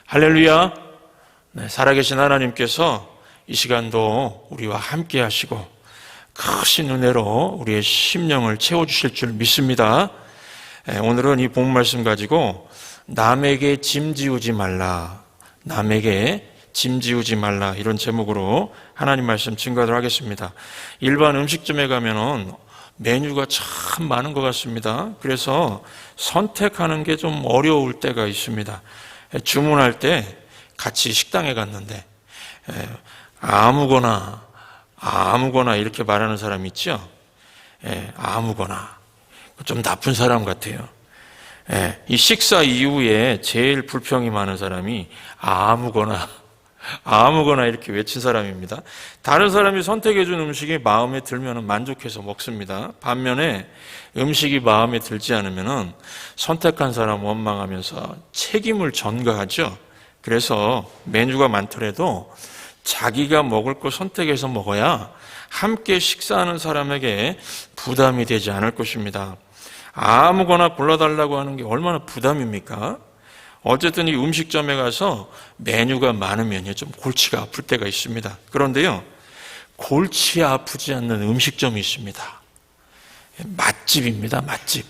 할렐루야. 네, 살아계신 하나님께서 이 시간도 우리와 함께 하시고 크신 은혜로 우리의 심령을 채워주실 줄 믿습니다. 오늘은 이 본 말씀 가지고 남에게 짐지우지 말라, 남에게 짐지우지 말라, 이런 제목으로 하나님 말씀 증거하도록 하겠습니다. 일반 음식점에 가면은 메뉴가 참 많은 것 같습니다. 그래서 선택하는 게 좀 어려울 때가 있습니다. 주문할 때 같이 식당에 갔는데 아무거나 이렇게 말하는 사람 있죠? 아무거나. 좀 나쁜 사람 같아요. 이 식사 이후에 제일 불평이 많은 사람이 아무거나 이렇게 외친 사람입니다. 다른 사람이 선택해준 음식이 마음에 들면 만족해서 먹습니다. 반면에 음식이 마음에 들지 않으면 선택한 사람 원망하면서 책임을 전가하죠. 그래서 메뉴가 많더라도 자기가 먹을 거 선택해서 먹어야 함께 식사하는 사람에게 부담이 되지 않을 것입니다. 아무거나 골라달라고 하는 게 얼마나 부담입니까? 어쨌든 이 음식점에 가서 메뉴가 많으면 좀 골치가 아플 때가 있습니다. 그런데요, 골치 아프지 않는 음식점이 있습니다. 맛집입니다. 맛집.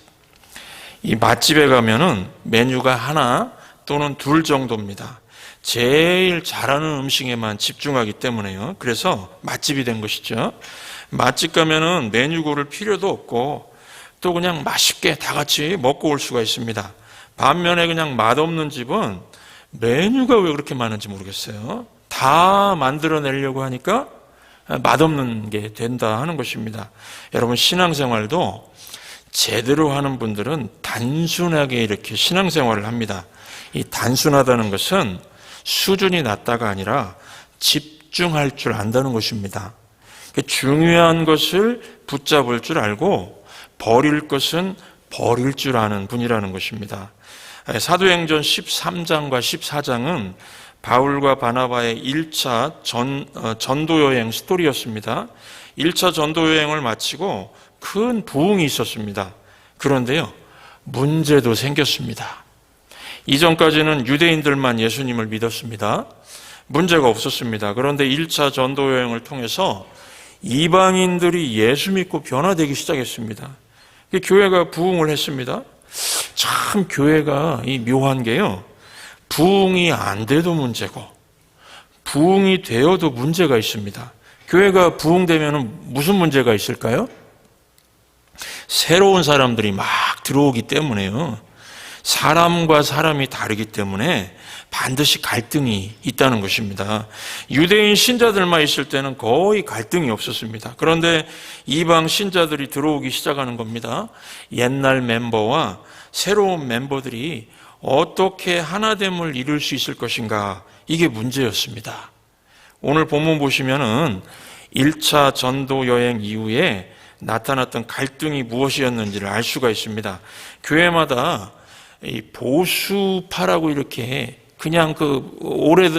이 맛집에 가면은 메뉴가 하나 또는 둘 정도입니다. 제일 잘하는 음식에만 집중하기 때문에요. 그래서 맛집이 된 것이죠. 맛집 가면은 메뉴 고를 필요도 없고 또 그냥 맛있게 다 같이 먹고 올 수가 있습니다. 반면에 그냥 맛없는 집은 메뉴가 왜 그렇게 많은지 모르겠어요. 다 만들어내려고 하니까 맛없는 게 된다 하는 것입니다. 여러분, 신앙생활도 제대로 하는 분들은 단순하게 이렇게 신앙생활을 합니다. 이 단순하다는 것은 수준이 낮다가 아니라 집중할 줄 안다는 것입니다. 중요한 것을 붙잡을 줄 알고 버릴 것은 버릴 줄 아는 분이라는 것입니다. 사도행전 13장과 14장은 바울과 바나바의 1차 전도여행 스토리였습니다. 1차 전도여행을 마치고 큰 부흥이 있었습니다. 그런데요, 문제도 생겼습니다. 이전까지는 유대인들만 예수님을 믿었습니다. 문제가 없었습니다. 그런데 1차 전도여행을 통해서 이방인들이 예수 믿고 변화되기 시작했습니다. 교회가 부흥을 했습니다. 참 교회가 이 묘한 게요, 부흥이 안 돼도 문제고 부흥이 되어도 문제가 있습니다. 교회가 부흥되면 무슨 문제가 있을까요? 새로운 사람들이 막 들어오기 때문에요. 사람과 사람이 다르기 때문에 반드시 갈등이 있다는 것입니다. 유대인 신자들만 있을 때는 거의 갈등이 없었습니다. 그런데 이방 신자들이 들어오기 시작하는 겁니다. 옛날 멤버와 새로운 멤버들이 어떻게 하나됨을 이룰 수 있을 것인가, 이게 문제였습니다. 오늘 본문 보시면은 1차 전도 여행 이후에 나타났던 갈등이 무엇이었는지를 알 수가 있습니다. 교회마다 이 보수파라고 이렇게 그냥 오래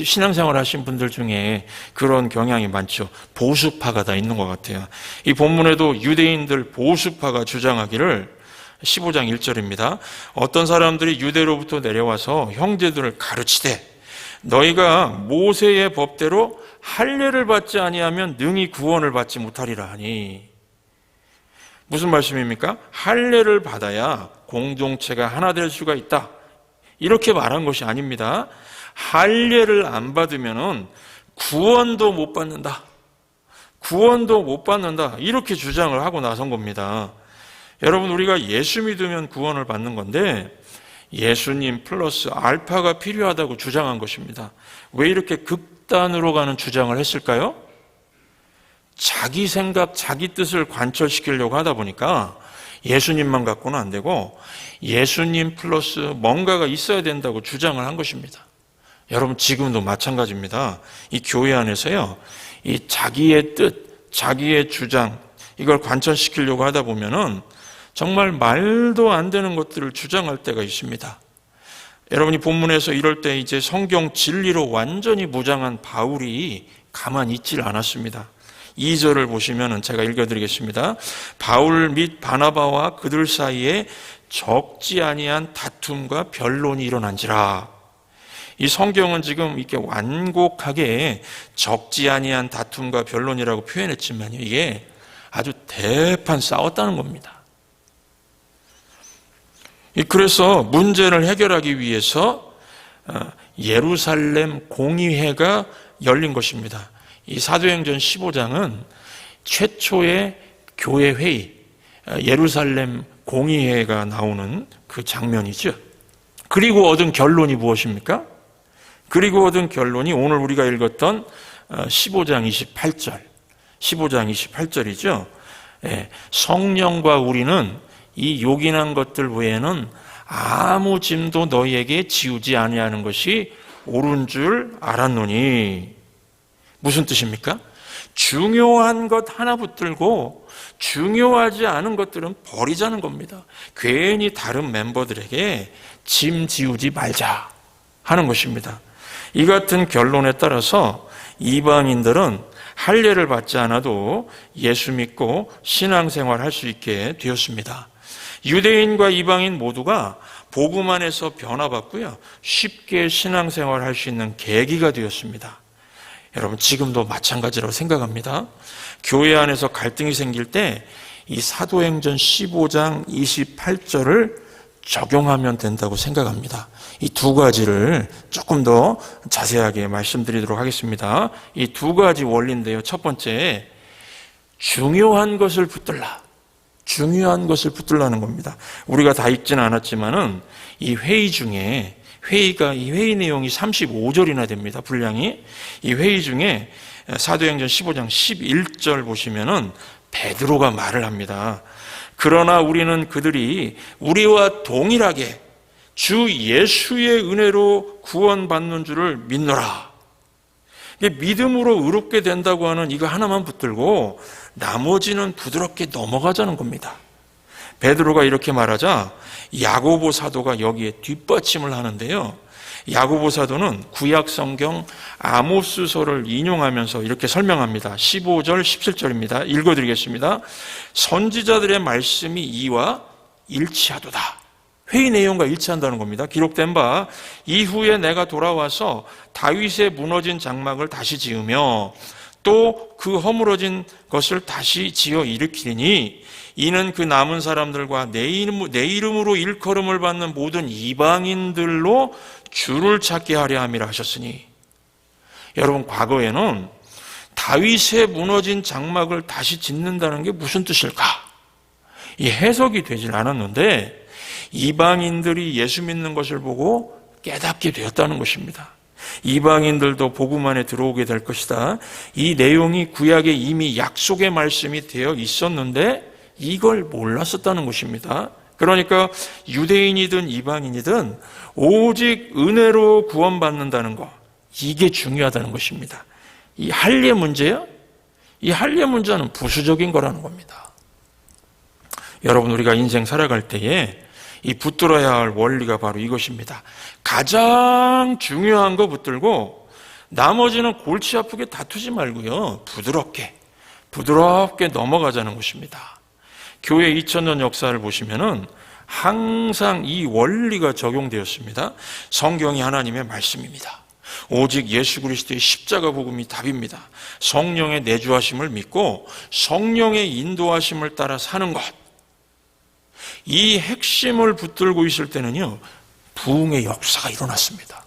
신앙생활 하신 분들 중에 그런 경향이 많죠. 보수파가 다 있는 것 같아요. 이 본문에도 유대인들 보수파가 주장하기를 15장 1절입니다. 어떤 사람들이 유대로부터 내려와서 형제들을 가르치되 너희가 모세의 법대로 할례를 받지 아니하면 능히 구원을 받지 못하리라 하니. 무슨 말씀입니까? 할례를 받아야 공동체가 하나 될 수가 있다, 이렇게 말한 것이 아닙니다. 할례를 안 받으면 구원도 못 받는다, 이렇게 주장을 하고 나선 겁니다. 여러분, 우리가 예수 믿으면 구원을 받는 건데 예수님 플러스 알파가 필요하다고 주장한 것입니다. 왜 이렇게 극단으로 가는 주장을 했을까요? 자기 생각, 자기 뜻을 관철시키려고 하다 보니까 예수님만 갖고는 안 되고 예수님 플러스 뭔가가 있어야 된다고 주장을 한 것입니다. 여러분, 지금도 마찬가지입니다. 이 교회 안에서요, 이 자기의 뜻, 자기의 주장, 이걸 관철시키려고 하다 보면은 정말 말도 안 되는 것들을 주장할 때가 있습니다. 여러분이 본문에서 이럴 때 이제 성경 진리로 완전히 무장한 바울이 가만히 있질 않았습니다. 2절을 보시면 제가 읽어드리겠습니다. 바울 및 바나바와 그들 사이에 적지 아니한 다툼과 변론이 일어난지라. 이 성경은 지금 이렇게 완곡하게 적지 아니한 다툼과 변론이라고 표현했지만요, 이게 아주 대판 싸웠다는 겁니다. 그래서 문제를 해결하기 위해서 예루살렘 공의회가 열린 것입니다. 이 사도행전 15장은 최초의 교회 회의, 예루살렘 공의회가 나오는 그 장면이죠. 그리고 얻은 결론이 무엇입니까? 그리고 얻은 결론이 오늘 우리가 읽었던 15장 28절이죠. 성령과 우리는 이 요긴한 것들 외에는 아무 짐도 너희에게 지우지 아니하는 것이 옳은 줄 알았노니. 무슨 뜻입니까? 중요한 것 하나 붙들고 중요하지 않은 것들은 버리자는 겁니다. 괜히 다른 멤버들에게 짐 지우지 말자 하는 것입니다. 이 같은 결론에 따라서 이방인들은 할례를 받지 않아도 예수 믿고 신앙생활 할 수 있게 되었습니다. 유대인과 이방인 모두가 복음 안에서 변화받고요, 쉽게 신앙생활 할 수 있는 계기가 되었습니다. 여러분, 지금도 마찬가지라고 생각합니다. 교회 안에서 갈등이 생길 때 이 사도행전 15장 28절을 적용하면 된다고 생각합니다. 이 두 가지를 조금 더 자세하게 말씀드리도록 하겠습니다. 이 두 가지 원리인데요. 첫 번째, 중요한 것을 붙들라. 중요한 것을 붙들라는 겁니다. 우리가 다 읽지는 않았지만은 이 회의 중에 이 회의 내용이 35절이나 됩니다. 분량이. 이 회의 중에 사도행전 15장 11절 보시면은 베드로가 말을 합니다. 그러나 우리는 그들이 우리와 동일하게 주 예수의 은혜로 구원받는 줄을 믿노라. 믿음으로 의롭게 된다고 하는 이거 하나만 붙들고 나머지는 부드럽게 넘어가자는 겁니다. 베드로가 이렇게 말하자 야고보 사도가 여기에 뒷받침을 하는데요. 야고보 사도는 구약 성경 아모스서를 인용하면서 이렇게 설명합니다. 15절 17절입니다. 읽어드리겠습니다. 선지자들의 말씀이 이와 일치하도다. 회의 내용과 일치한다는 겁니다. 기록된 바 이후에 내가 돌아와서 다윗의 무너진 장막을 다시 지으며 또 그 허물어진 것을 다시 지어 일으키리니 이는 그 남은 사람들과 내 이름으로 일컬음을 받는 모든 이방인들로 주를 찾게 하려 함이라 하셨으니. 여러분, 과거에는 다윗의 무너진 장막을 다시 짓는다는 게 무슨 뜻일까? 이 해석이 되질 않았는데 이방인들이 예수 믿는 것을 보고 깨닫게 되었다는 것입니다. 이방인들도 복음 안에 들어오게 될 것이다. 이 내용이 구약에 이미 약속의 말씀이 되어 있었는데 이걸 몰랐었다는 것입니다. 그러니까 유대인이든 이방인이든 오직 은혜로 구원받는다는 것, 이게 중요하다는 것입니다. 이 할례 문제요? 이 할례 문제는 부수적인 거라는 겁니다. 여러분, 우리가 인생 살아갈 때에 이 붙들어야 할 원리가 바로 이것입니다. 가장 중요한 거 붙들고 나머지는 골치 아프게 다투지 말고요, 부드럽게 넘어가자는 것입니다. 교회 2000년 역사를 보시면은 항상 이 원리가 적용되었습니다. 성경이 하나님의 말씀입니다. 오직 예수 그리스도의 십자가 복음이 답입니다. 성령의 내주하심을 믿고 성령의 인도하심을 따라 사는 것, 이 핵심을 붙들고 있을 때는요, 부흥의 역사가 일어났습니다.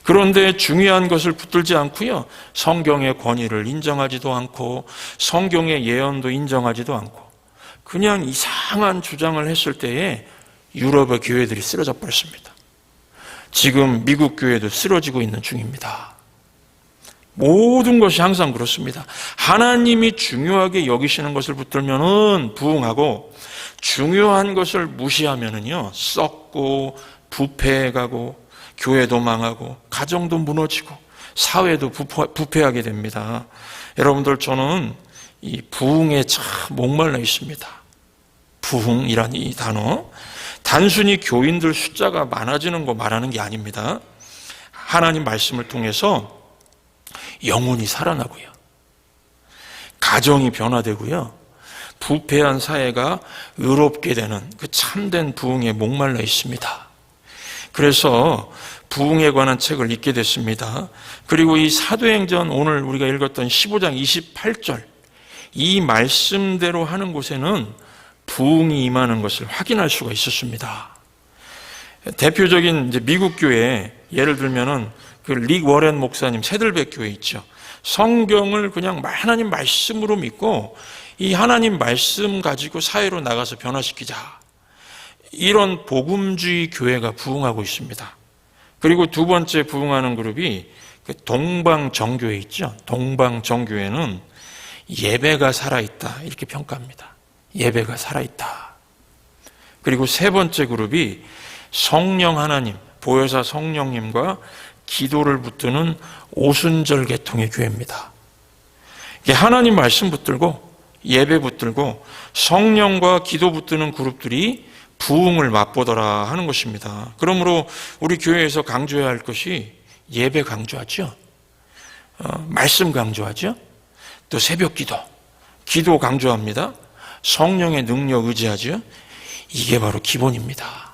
그런데 중요한 것을 붙들지 않고요, 성경의 권위를 인정하지도 않고 성경의 예언도 인정하지도 않고 그냥 이상한 주장을 했을 때에 유럽의 교회들이 쓰러져 버렸습니다. 지금 미국 교회도 쓰러지고 있는 중입니다. 모든 것이 항상 그렇습니다. 하나님이 중요하게 여기시는 것을 붙들면은 부흥하고 중요한 것을 무시하면은요, 썩고 부패해가고 교회도 망하고 가정도 무너지고 사회도 부패하게 됩니다. 여러분들, 저는 이 부흥에 참 목말라 있습니다. 부흥이란 이 단어, 단순히 교인들 숫자가 많아지는 거 말하는 게 아닙니다. 하나님 말씀을 통해서 영혼이 살아나고요, 가정이 변화되고요, 부패한 사회가 의롭게 되는 그 참된 부흥에 목말라 있습니다. 그래서 부흥에 관한 책을 읽게 됐습니다. 그리고 이 사도행전 오늘 우리가 읽었던 15장 28절 이 말씀대로 하는 곳에는 부흥이 임하는 것을 확인할 수가 있었습니다. 대표적인 이제 미국 교회 예를 들면은 그 릭 워렌 목사님 새들백 교회 있죠. 성경을 그냥 하나님 말씀으로 믿고 이 하나님 말씀 가지고 사회로 나가서 변화시키자. 이런 복음주의 교회가 부흥하고 있습니다. 그리고 두 번째 부흥하는 그룹이 동방정교회 있죠. 동방정교회는 예배가 살아있다 이렇게 평가합니다. 예배가 살아있다. 그리고 세 번째 그룹이 성령 하나님, 보혜사 성령님과 기도를 붙드는 오순절 계통의 교회입니다. 하나님 말씀 붙들고 예배 붙들고 성령과 기도 붙드는 그룹들이 부흥을 맛보더라 하는 것입니다. 그러므로 우리 교회에서 강조해야 할 것이 예배 강조하죠. 말씀 강조하죠. 또 새벽 기도 강조합니다. 성령의 능력 의지하죠. 이게 바로 기본입니다.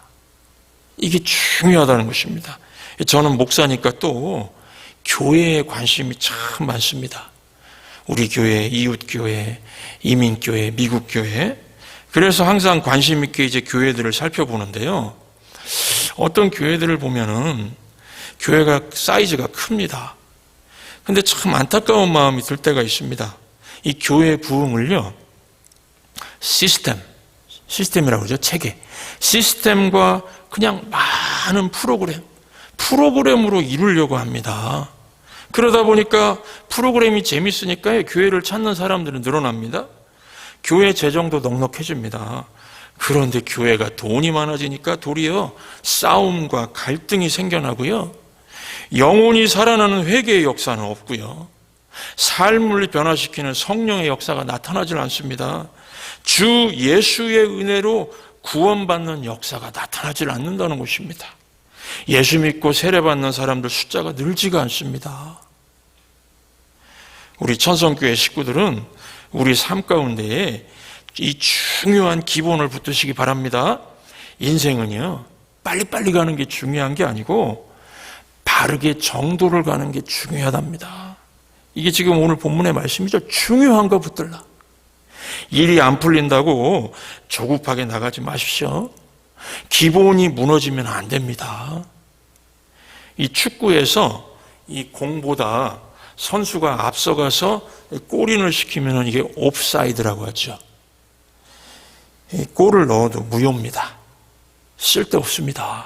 이게 중요하다는 것입니다. 저는 목사니까 또 교회에 관심이 참 많습니다. 우리 교회, 이웃교회, 이민교회, 미국교회. 그래서 항상 관심 있게 이제 교회들을 살펴보는데요. 어떤 교회들을 보면은 교회가 사이즈가 큽니다. 근데 참 안타까운 마음이 들 때가 있습니다. 이 교회 부흥을요, 시스템이라고 그러죠. 체계. 시스템과 그냥 많은 프로그램으로 이루려고 합니다. 그러다 보니까 프로그램이 재밌으니까 교회를 찾는 사람들은 늘어납니다. 교회 재정도 넉넉해집니다. 그런데 교회가 돈이 많아지니까 도리어 싸움과 갈등이 생겨나고요. 영혼이 살아나는 회개의 역사는 없고요. 삶을 변화시키는 성령의 역사가 나타나질 않습니다. 주 예수의 은혜로 구원받는 역사가 나타나질 않는다는 것입니다. 예수 믿고 세례받는 사람들 숫자가 늘지가 않습니다. 우리 천성교회 식구들은 우리 삶 가운데에 이 중요한 기본을 붙드시기 바랍니다. 인생은요, 빨리빨리 가는 게 중요한 게 아니고 바르게 정도를 가는 게 중요하답니다. 이게 지금 오늘 본문의 말씀이죠. 중요한 거 붙들라. 일이 안 풀린다고 조급하게 나가지 마십시오. 기본이 무너지면 안 됩니다. 이 축구에서 이 공보다 선수가 앞서가서 골인을 시키면 이게 옵사이드라고 하죠. 이 골을 넣어도 무효입니다. 쓸데없습니다.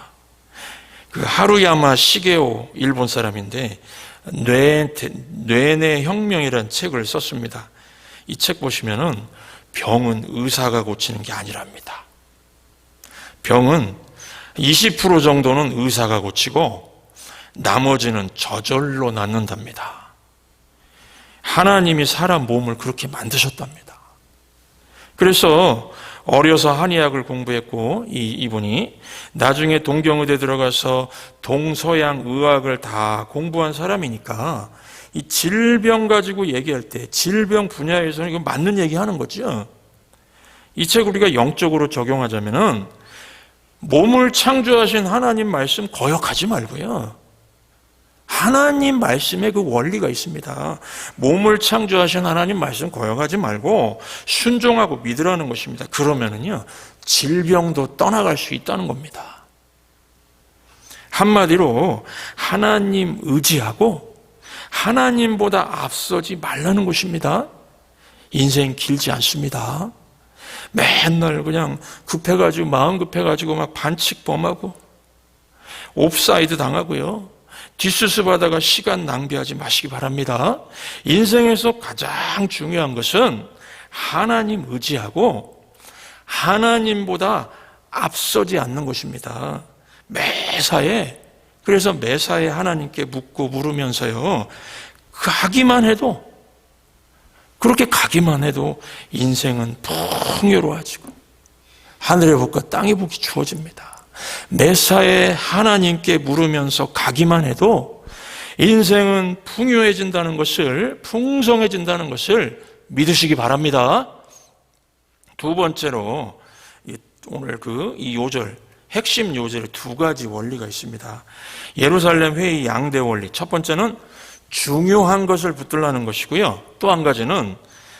그 하루야마 시게오 일본 사람인데 뇌내 혁명이라는 책을 썼습니다. 이 책 보시면은 병은 의사가 고치는 게 아니랍니다. 병은 20% 정도는 의사가 고치고 나머지는 저절로 낫는답니다. 하나님이 사람 몸을 그렇게 만드셨답니다. 그래서 어려서 한의학을 공부했고 이분이 나중에 동경의대 들어가서 동서양 의학을 다 공부한 사람이니까 이 질병 가지고 얘기할 때 질병 분야에서는 이거 맞는 얘기하는 거죠. 이 책 우리가 영적으로 적용하자면은 몸을 창조하신 하나님 말씀 거역하지 말고요. 하나님 말씀에 그 원리가 있습니다. 몸을 창조하신 하나님 말씀 거역하지 말고 순종하고 믿으라는 것입니다. 그러면은요, 질병도 떠나갈 수 있다는 겁니다. 한마디로 하나님 의지하고 하나님보다 앞서지 말라는 것입니다. 인생 길지 않습니다. 맨날 그냥 급해가지고 마음 급해가지고 막 반칙범하고 옵사이드 당하고요. 뒷수습 하다가 시간 낭비하지 마시기 바랍니다. 인생에서 가장 중요한 것은 하나님 의지하고 하나님보다 앞서지 않는 것입니다. 매사에, 그래서 매사에 하나님께 묻고 물으면서요, 가기만 해도, 그렇게 가기만 해도 인생은 풍요로워지고 하늘의 복과 땅의 복이 주어집니다. 매사에 하나님께 물으면서 가기만 해도 인생은 풍요해진다는 것을, 풍성해진다는 것을 믿으시기 바랍니다. 두 번째로 오늘 이 5절 핵심 요절에 두 가지 원리가 있습니다. 예루살렘 회의 양대 원리. 첫 번째는 중요한 것을 붙들라는 것이고요. 또 한 가지는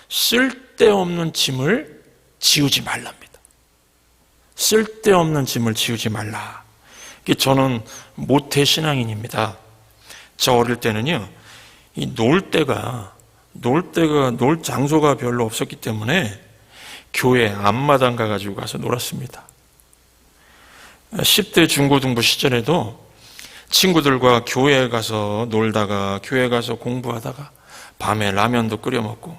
쓸데없는 짐을 지우지 말랍니다. 쓸데없는 짐을 지우지 말라. 저는 모태 신앙인입니다. 저 어릴 때는요, 놀 장소가 별로 없었기 때문에 교회 앞마당 가가지고 가서 놀았습니다. 10대 중고등부 시절에도 친구들과 교회에 가서 놀다가, 교회 가서 공부하다가, 밤에 라면도 끓여 먹고,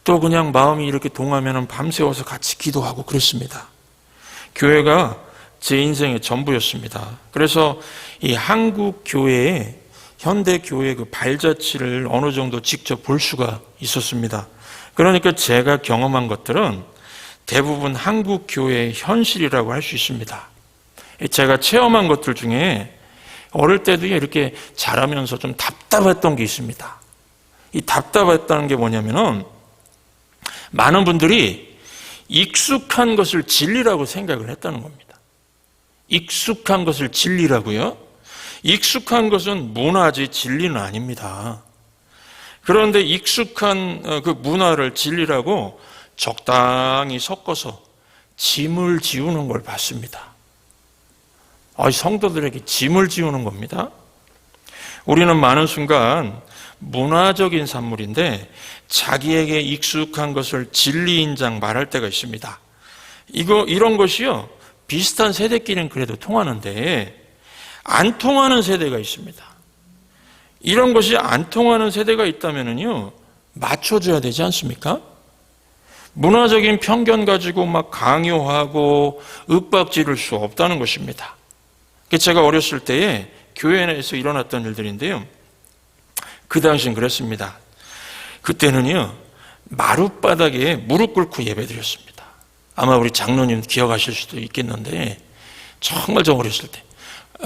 또 그냥 마음이 이렇게 동하면 밤새워서 같이 기도하고 그랬습니다. 교회가 제 인생의 전부였습니다. 그래서 이 한국 교회의, 현대 교회의 그 발자취를 어느 정도 직접 볼 수가 있었습니다. 그러니까 제가 경험한 것들은 대부분 한국 교회의 현실이라고 할 수 있습니다. 제가 체험한 것들 중에 어릴 때도 이렇게 자라면서 좀 답답했던 게 있습니다. 이 답답했다는 게 뭐냐면은, 많은 분들이 익숙한 것을 진리라고 생각을 했다는 겁니다. 익숙한 것을 진리라고요? 익숙한 것은 문화지 진리는 아닙니다. 그런데 익숙한 그 문화를 진리라고 적당히 섞어서 짐을 지우는 걸 봤습니다. 성도들에게 짐을 지우는 겁니다. 우리는 많은 순간 문화적인 산물인데 자기에게 익숙한 것을 진리인장 말할 때가 있습니다. 이런 것이요, 비슷한 세대끼리는 그래도 통하는데 안 통하는 세대가 있습니다. 이런 것이 안 통하는 세대가 있다면요, 맞춰줘야 되지 않습니까? 문화적인 편견 가지고 막 강요하고 윽박지를 수 없다는 것입니다. 제가 어렸을 때에 교회 내에서 일어났던 일들인데요, 그 당시엔 그랬습니다. 그때는요, 마룻바닥에 무릎 꿇고 예배드렸습니다. 아마 우리 장로님 기억하실 수도 있겠는데, 정말 저 어렸을 때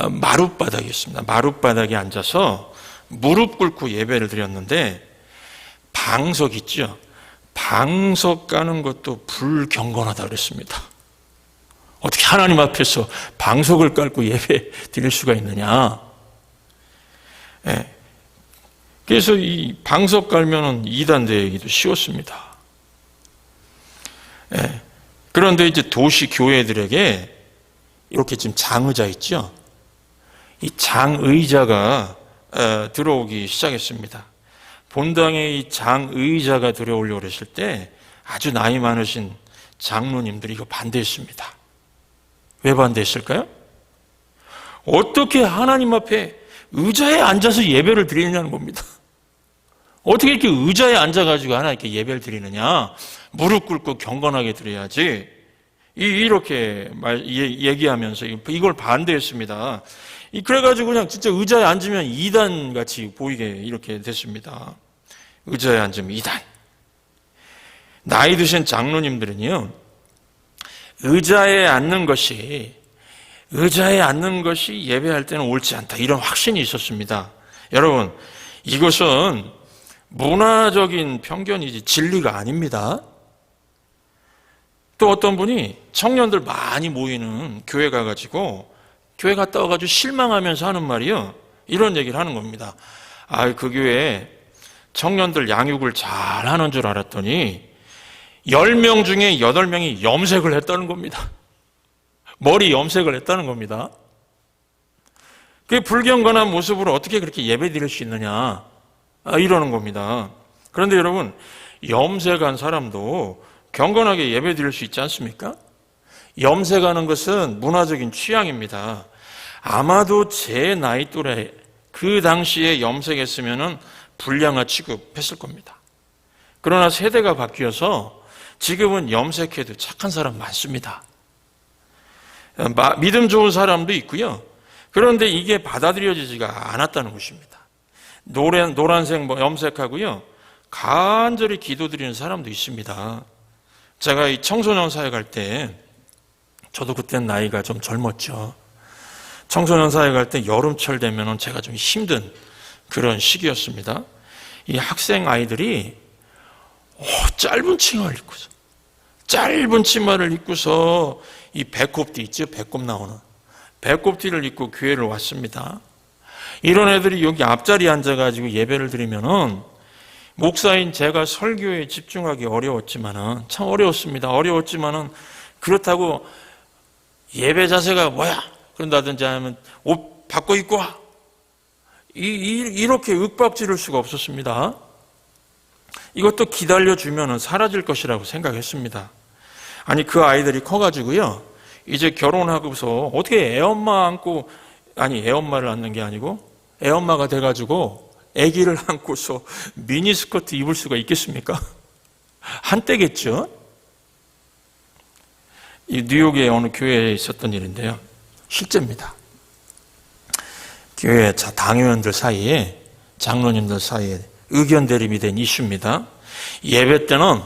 마룻바닥이었습니다. 마룻바닥에 앉아서 무릎 꿇고 예배를 드렸는데, 방석 있죠? 방석 까는 것도 불경건하다 그랬습니다. 어떻게 하나님 앞에서 방석을 깔고 예배 드릴 수가 있느냐? 그래서 이 방석 깔면은 이단 되기도 쉬웠습니다. 그런데 이제 도시 교회들에게 이렇게 지금 장의자 있죠? 이 장의자가 들어오기 시작했습니다. 본당에 이 장의자가 들어오려고 그랬을 때 아주 나이 많으신 장로님들이 이거 반대했습니다. 왜 반대했을까요? 어떻게 하나님 앞에 의자에 앉아서 예배를 드리느냐는 겁니다. 어떻게 이렇게 의자에 앉아가지고 하나님께 예배를 드리느냐? 무릎 꿇고 경건하게 드려야지. 이렇게 얘기하면서 이걸 반대했습니다. 그래가지고 그냥 진짜 의자에 앉으면 이단같이 보이게 이렇게 됐습니다. 의자에 앉으면 이단. 나이 드신 장로님들은요, 의자에 앉는 것이 예배할 때는 옳지 않다, 이런 확신이 있었습니다. 여러분, 이것은 문화적인 편견이지 진리가 아닙니다. 또 어떤 분이 청년들 많이 모이는 교회 가가지고, 교회 갔다 와가지고 실망하면서 하는 말이요, 이런 얘기를 하는 겁니다. 그 교회에 청년들 양육을 잘 하는 줄 알았더니 10명 중에 8명이 염색을 했다는 겁니다. 머리 염색을 했다는 겁니다. 그 불경건한 모습으로 어떻게 그렇게 예배 드릴 수 있느냐, 이러는 겁니다. 그런데 여러분, 염색한 사람도 경건하게 예배 드릴 수 있지 않습니까? 염색하는 것은 문화적인 취향입니다. 아마도 제 나이 또래 그 당시에 염색했으면 불량화 취급했을 겁니다. 그러나 세대가 바뀌어서 지금은 염색해도 착한 사람 많습니다. 믿음 좋은 사람도 있고요. 그런데 이게 받아들여지지가 않았다는 것입니다. 노란색 염색하고요, 간절히 기도드리는 사람도 있습니다. 제가 이 청소년 사회 갈 때, 저도 그때는 나이가 좀 젊었죠. 청소년 사회 갈 때 여름철 되면은 제가 좀 힘든 그런 시기였습니다. 이 학생 아이들이 짧은 치마를 입고서 이 배꼽도 있죠, 배꼽 나오는 배꼽티를 입고 교회를 왔습니다. 이런 애들이 여기 앞자리에 앉아가지고 예배를 드리면은 목사인 제가 설교에 집중하기 어려웠지만은, 참 어려웠습니다. 어려웠지만은 그렇다고 예배 자세가 뭐야? 그런다든지 하면 옷 바꿔 입고 와. 이렇게 윽박지를 수가 없었습니다. 이것도 기다려주면은 사라질 것이라고 생각했습니다. 아니, 그 아이들이 커가지고요, 이제 결혼하고서 어떻게 애엄마 안고, 아니, 애엄마를 안는 게 아니고 애엄마가 돼가지고 아기를 안고서 미니스커트 입을 수가 있겠습니까? 한때겠죠? 이 뉴욕의 어느 교회에 있었던 일인데요. 실제입니다. 교회 당회원들 사이에, 장로님들 사이에 의견 대립이 된 이슈입니다. 예배 때는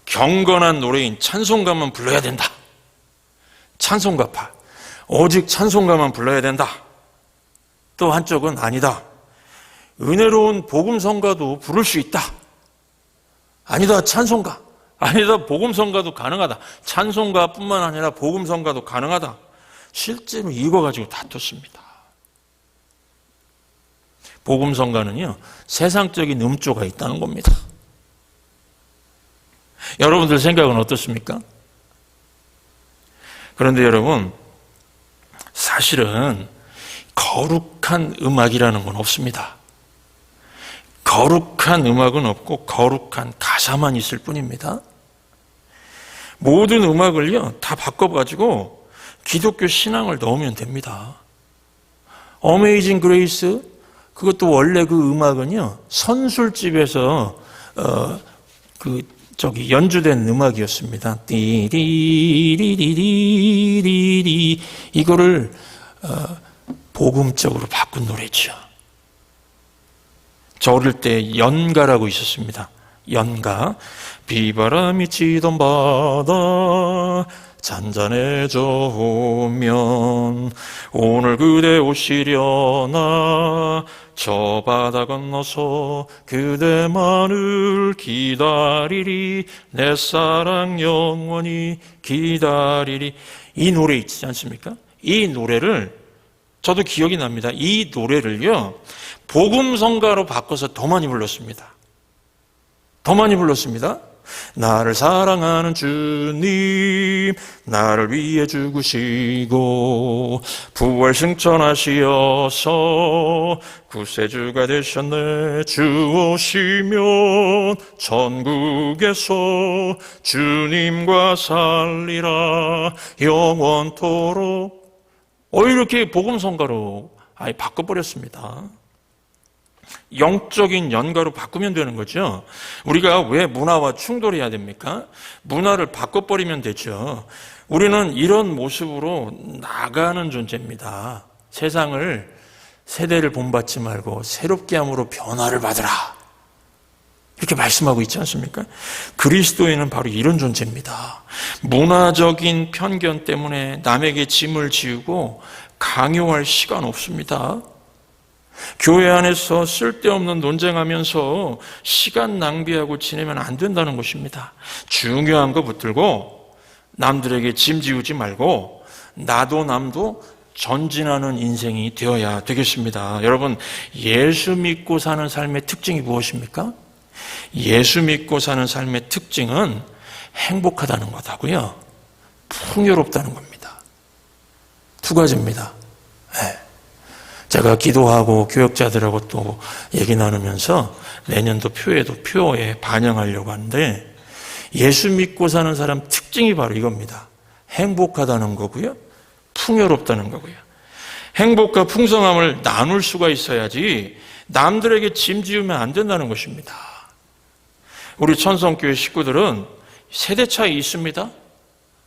경건한 노래인 찬송가만 불러야 된다. 찬송가파. 오직 찬송가만 불러야 된다. 또 한쪽은 아니다. 은혜로운 복음성가도 부를 수 있다. 아니다, 찬송가. 아니다, 복음성가도 가능하다. 찬송가뿐만 아니라 복음성가도 가능하다. 실제로 이거 가지고 다퉜습니다. 복음성가는요, 세상적인 음조가 있다는 겁니다. 여러분들 생각은 어떻습니까? 그런데 여러분, 사실은 거룩한 음악이라는 건 없습니다. 거룩한 음악은 없고 거룩한 가사만 있을 뿐입니다. 모든 음악을요, 다 바꿔가지고 기독교 신앙을 넣으면 됩니다. 어메이징 그레이스, 그것도 원래 그 음악은요, 선술집에서 연주된 음악이었습니다. 띠리리리리리리, 이거를 복음적으로 바꾼 노래죠. 저 어릴 때 연가라고 있었습니다. 연가. 비바람이 치던 바다 잔잔해져 오면 오늘 그대 오시려나 저 바다 건너서 그대만을 기다리리 내 사랑 영원히 기다리리. 이 노래 있지 않습니까? 이 노래를 저도 기억이 납니다. 이 노래를요, 복음성가로 바꿔서 더 많이 불렀습니다. 더 많이 불렀습니다. 나를 사랑하는 주님, 나를 위해 죽으시고 부활 승천하시어서 구세주가 되셨네. 주 오시면 천국에서 주님과 살리라 영원토록. 이렇게 복음성가로 아예 바꿔버렸습니다. 영적인 연가로 바꾸면 되는 거죠. 우리가 왜 문화와 충돌해야 됩니까? 문화를 바꿔버리면 되죠. 우리는 이런 모습으로 나가는 존재입니다. 세대를 본받지 말고 새롭게 함으로 변화를 받으라, 이렇게 말씀하고 있지 않습니까? 그리스도인은 바로 이런 존재입니다. 문화적인 편견 때문에 남에게 짐을 지우고 강요할 시간 없습니다. 교회 안에서 쓸데없는 논쟁하면서 시간 낭비하고 지내면 안 된다는 것입니다. 중요한 거 붙들고 남들에게 짐 지우지 말고 나도 남도 전진하는 인생이 되어야 되겠습니다. 여러분, 예수 믿고 사는 삶의 특징이 무엇입니까? 예수 믿고 사는 삶의 특징은 행복하다는 거다고요, 풍요롭다는 겁니다. 두 가지입니다. 네. 제가 기도하고 교역자들하고 또 얘기 나누면서 내년도 표에 반영하려고 하는데, 예수 믿고 사는 사람 특징이 바로 이겁니다. 행복하다는 거고요, 풍요롭다는 거고요. 행복과 풍성함을 나눌 수가 있어야지 남들에게 짐 지우면 안 된다는 것입니다. 우리 천성교회 식구들은 세대 차이 있습니다.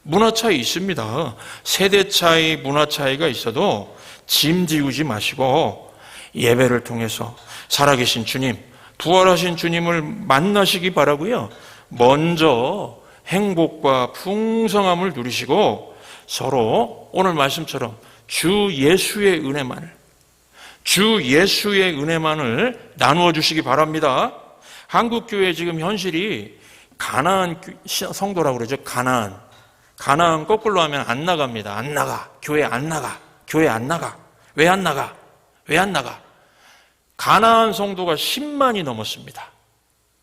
문화 차이 있습니다. 세대 차이, 문화 차이가 있어도 짐 지우지 마시고 예배를 통해서 살아계신 주님, 부활하신 주님을 만나시기 바라고요. 먼저 행복과 풍성함을 누리시고 서로 오늘 말씀처럼 주 예수의 은혜만을 나누어 주시기 바랍니다. 한국교회 지금 현실이 가나안 성도라고 그러죠. 가나안 거꾸로 하면 안 나갑니다. 안 나가. 교회 안 나가. 교회 안 나가. 왜 안 나가? 왜 안 나가? 가나안 성도가 10만이 넘었습니다.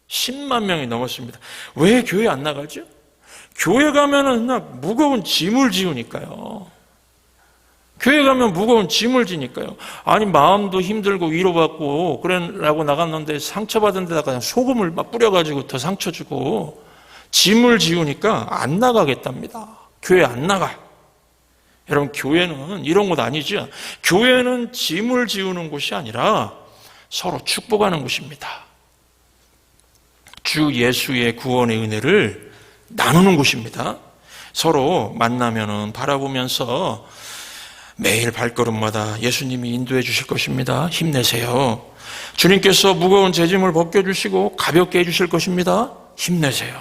10만 명이 넘었습니다. 왜 교회 안 나가죠? 교회 가면은 무거운 짐을 지우니까요. 교회 가면 무거운 짐을 지니까요. 아니, 마음도 힘들고 위로받고 그러라고 나갔는데 상처받은 데다가 그냥 소금을 막 뿌려가지고 더 상처 주고 짐을 지우니까 안 나가겠답니다. 교회 안 나가. 여러분, 교회는 이런 곳 아니죠. 교회는 짐을 지우는 곳이 아니라 서로 축복하는 곳입니다. 주 예수의 구원의 은혜를 나누는 곳입니다. 서로 만나면은 바라보면서 매일 발걸음마다 예수님이 인도해 주실 것입니다. 힘내세요. 주님께서 무거운 재짐을 벗겨주시고 가볍게 해주실 것입니다. 힘내세요.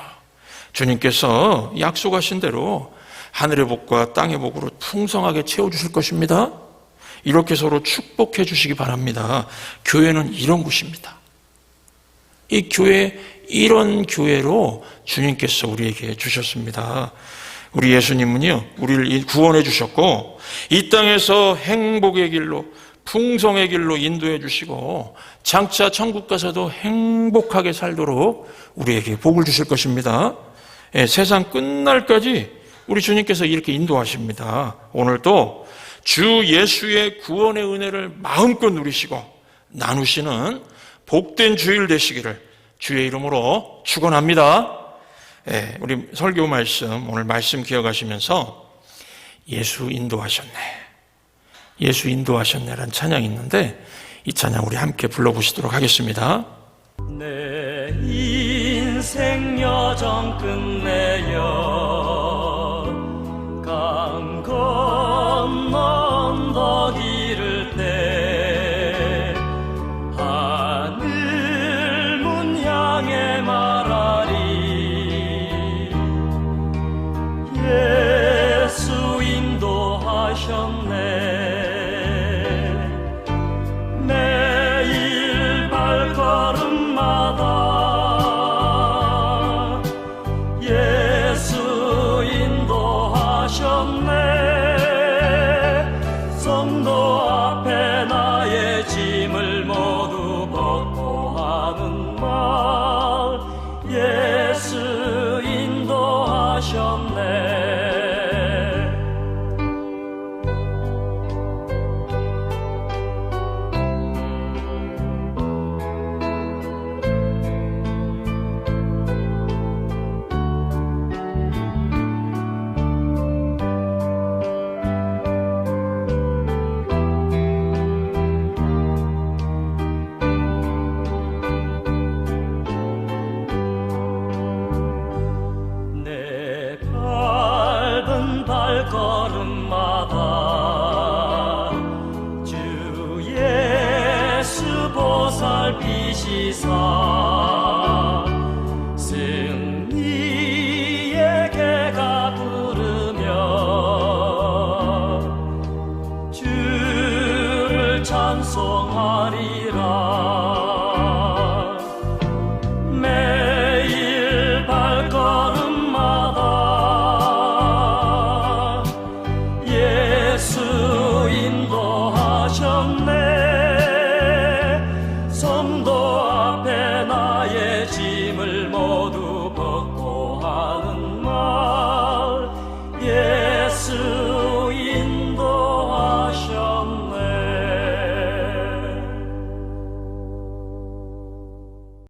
주님께서 약속하신 대로 하늘의 복과 땅의 복으로 풍성하게 채워주실 것입니다. 이렇게 서로 축복해 주시기 바랍니다. 교회는 이런 곳입니다. 이 교회, 이런 교회로 주님께서 우리에게 주셨습니다. 우리 예수님은요, 우리를 구원해 주셨고 이 땅에서 행복의 길로, 풍성의 길로 인도해 주시고 장차 천국 가서도 행복하게 살도록 우리에게 복을 주실 것입니다. 예, 세상 끝날까지 우리 주님께서 이렇게 인도하십니다. 오늘도 주 예수의 구원의 은혜를 마음껏 누리시고 나누시는 복된 주일 되시기를 주의 이름으로 축원합니다. 예, 우리 설교 말씀, 오늘 말씀 기억하시면서 예수 인도하셨네, 예수 인도하셨네라는 찬양이 있는데 이 찬양 우리 함께 불러보시도록 하겠습니다. 내 인생 여정 끝내려 강 건너 언덕 이를 때 하늘 문 향해 말하리 예수 인도하셨네 매일 발걸음마다 예수 인도하셨네 성도 앞에 나의 짐을 모두 벗고 하는 말 예수 인도하셨네 내 밟은 발걸음마다 주 예수 보살피시사 승리의 개가 부르며 주를 찬송하리라